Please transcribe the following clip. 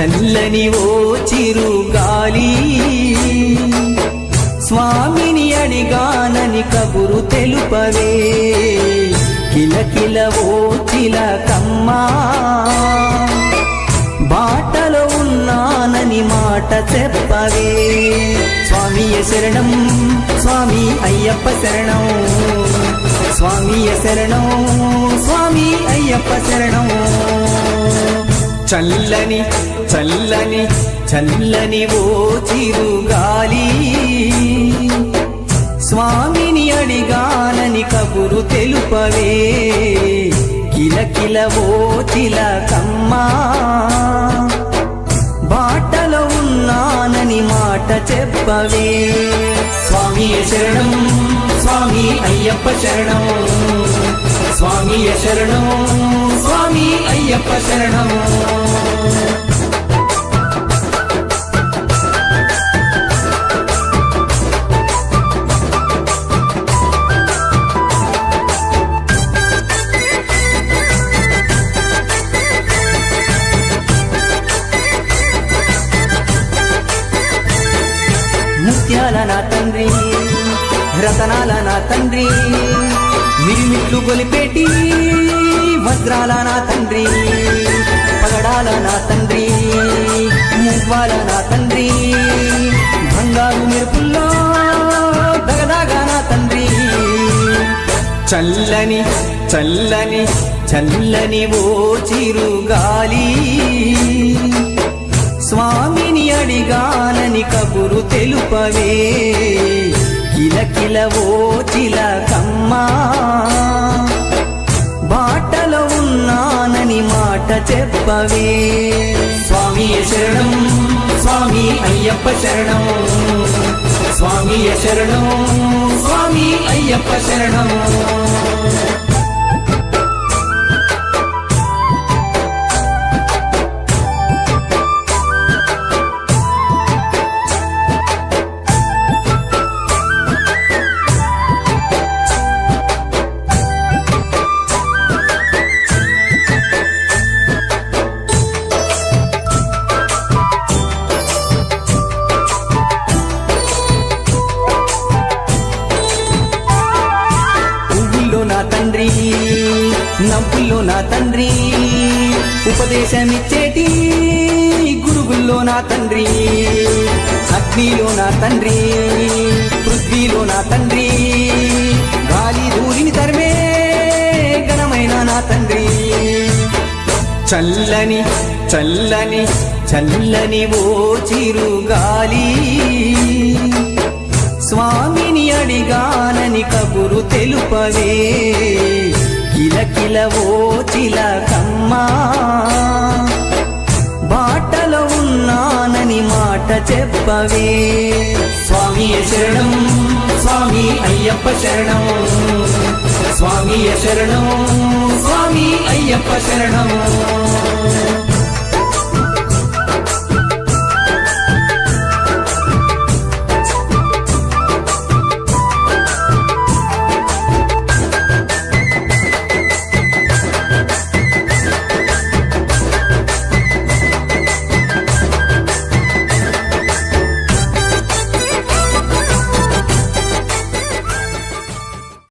చల్లని ఓ చిరుగాలి స్వామిని అడిగానని కబురు తెలుపవే కిలకిల ఓ చిలకమ్మా బాటలో ఉన్నానని మాట చెప్పవే స్వామియ శరణం స్వామి అయ్యప్ప శరణం స్వామియ శరణం స్వామి అయ్యప్ప శరణం చల్లని చల్లని చల్లని ఓ చిరుగాలి స్వామిని అడిగానని కబురు తెలుపవే కిలకిల ఓ చిలకమ్మా బాటలో ఉన్నానని మాట చెప్పవే స్వామియ శరణం స్వామి అయ్యప్ప శరణం స్వామియ శరణం స్వామి అయ్యప్ప శరణం ముత్యాల నా తండ్రి రతనాల నా తండ్రి మిరిమిట్లు గొలిపేటి వజ్రాల నా తండ్రి పగడాల నా తండ్రి మువ్వాల నా తండ్రి బంగారు మెరుపుల్లో దగదాగా నా తండ్రి చల్లని చల్లని చల్లని ఓ చిరుగాలి స్వామిని అడిగానని కబురు తెలుపవే కిలకిల ఓ చిలకమ్మా బాటలో ఉన్నానని మాట చెప్పవే స్వామియ శరణం స్వామి అయ్యప్ప శరణం స్వామియ శరణం స్వామి అయ్యప్ప శరణం తండ్రి నవ్వుల్లో నా తండ్రి ఉపదేశమిచ్చేటి గురుగుల్లో నా తండ్రి అగ్నిలో నా తండ్రి పృథ్వీలో నా తండ్రి గాలి ధూళిని తరిమే ఘనమైన నా తండ్రి చల్లని చల్లని చల్లని ఓ చిరుగాలి స్వామిని అడిగానని కబురు తెలుపవే కిలకిల ఓ చిలకమ్మా బాటలో ఉన్నానని మాట చెప్పవే స్వామియ శరణం స్వామి అయ్యప్ప శరణం స్వామియ శరణం స్వామి అయ్యప్ప శరణం